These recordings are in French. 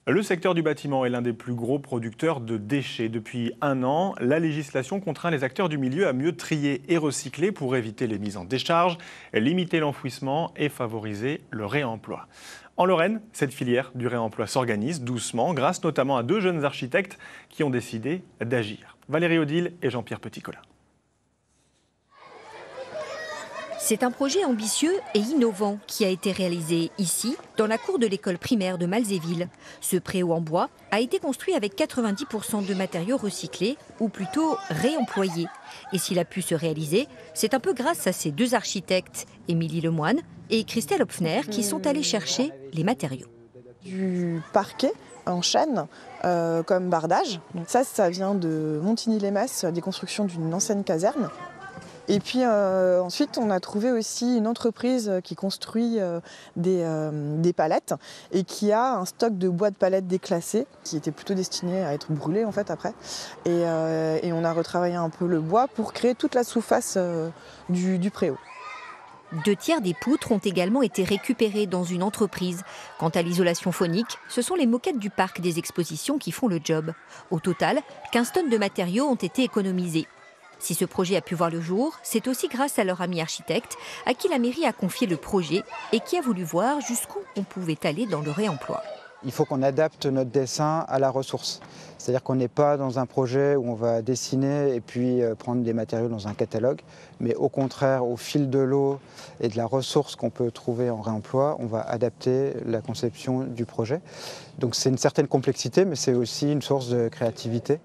Le secteur du bâtiment est l'un des plus gros producteurs de déchets. Depuis un an, la législation contraint les acteurs du milieu à mieux trier et recycler pour éviter les mises en décharge, limiter l'enfouissement et favoriser le réemploi. En Lorraine, cette filière du réemploi s'organise doucement grâce notamment à deux jeunes architectes qui ont décidé d'agir. Valérie Odile et Jean-Pierre Petit-Colin. C'est un projet ambitieux et innovant qui a été réalisé ici, dans la cour de l'école primaire de Malzéville. Ce préau en bois a été construit avec 90% de matériaux recyclés, ou plutôt réemployés. Et s'il a pu se réaliser, c'est un peu grâce à ces deux architectes, Émilie Lemoine et Christelle Hopfner, qui sont allés chercher les matériaux. Du parquet en chêne comme bardage. Donc ça vient de Montigny-les-Metz, des constructions d'une ancienne caserne. Et puis ensuite, on a trouvé aussi une entreprise qui construit des palettes et qui a un stock de bois de palettes déclassés qui était plutôt destiné à être brûlé en fait après. Et on a retravaillé un peu le bois pour créer toute la sous-face du préau. 2/3 des poutres ont également été récupérées dans une entreprise. Quant à l'isolation phonique, ce sont les moquettes du parc des expositions qui font le job. Au total, 15 tonnes de matériaux ont été économisées. Si ce projet a pu voir le jour, c'est aussi grâce à leur ami architecte, à qui la mairie a confié le projet et qui a voulu voir jusqu'où on pouvait aller dans le réemploi. Il faut qu'on adapte notre dessin à la ressource. C'est-à-dire qu'on n'est pas dans un projet où on va dessiner et puis prendre des matériaux dans un catalogue, mais au contraire, au fil de l'eau et de la ressource qu'on peut trouver en réemploi, on va adapter la conception du projet. Donc c'est une certaine complexité, mais c'est aussi une source de créativité.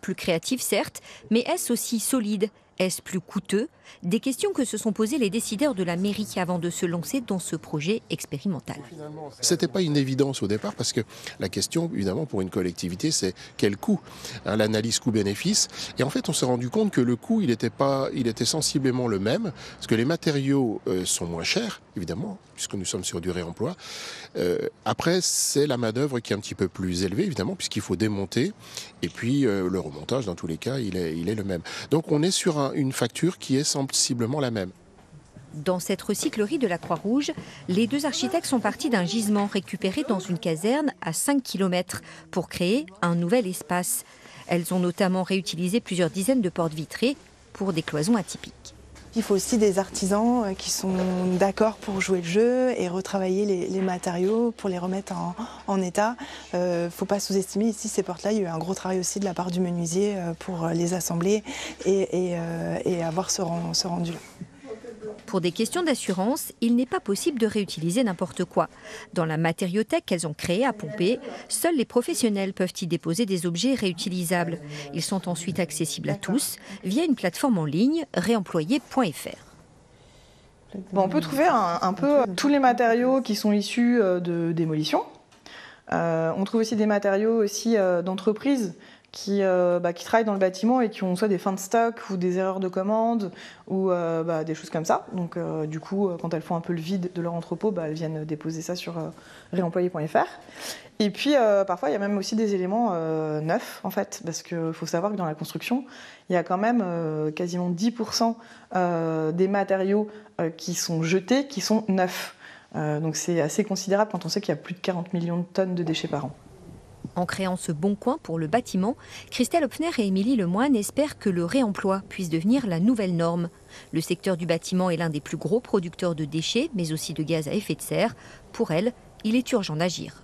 Plus créatif certes, mais est-ce aussi solide? Est-ce plus coûteux? Des questions que se sont posées les décideurs de la mairie avant de se lancer dans ce projet expérimental. C'était pas une évidence au départ parce que la question, évidemment, pour une collectivité, c'est quel coût, l'analyse coût-bénéfice. Et en fait, on s'est rendu compte que le coût, il était sensiblement le même, parce que les matériaux sont moins chers, évidemment, puisque nous sommes sur du réemploi. Après, c'est la main-d'œuvre qui est un petit peu plus élevée, évidemment, puisqu'il faut démonter. Et puis, le remontage, dans tous les cas, il est le même. Donc, on est sur une facture qui est sensiblement la même. Dans cette recyclerie de la Croix-Rouge, les deux architectes sont partis d'un gisement récupéré dans une caserne à 5 km pour créer un nouvel espace. Elles ont notamment réutilisé plusieurs dizaines de portes vitrées pour des cloisons atypiques. Il faut aussi des artisans qui sont d'accord pour jouer le jeu et retravailler les matériaux pour les remettre en état. Il ne faut pas sous-estimer ici ces portes-là. Il y a eu un gros travail aussi de la part du menuisier pour les assembler et avoir ce rendu-là. Pour des questions d'assurance, il n'est pas possible de réutiliser n'importe quoi. Dans la matériothèque qu'elles ont créée à Pompée, seuls les professionnels peuvent y déposer des objets réutilisables. Ils sont ensuite accessibles à tous via une plateforme en ligne, réemployer.fr. On peut trouver un peu tous les matériaux qui sont issus de démolition. On trouve aussi des matériaux aussi d'entreprises qui travaillent dans le bâtiment et qui ont soit des fins de stock ou des erreurs de commande ou des choses comme ça. Donc du coup, quand elles font un peu le vide de leur entrepôt, elles viennent déposer ça sur réemployer.fr. Et puis parfois, il y a même aussi des éléments neufs en fait, parce qu'il faut savoir que dans la construction, il y a quand même quasiment 10% des matériaux qui sont jetés qui sont neufs. Donc c'est assez considérable quand on sait qu'il y a plus de 40 millions de tonnes de déchets par an. En créant ce bon coin pour le bâtiment, Christelle Hopfner et Émilie Lemoine espèrent que le réemploi puisse devenir la nouvelle norme. Le secteur du bâtiment est l'un des plus gros producteurs de déchets, mais aussi de gaz à effet de serre. Pour elle, il est urgent d'agir.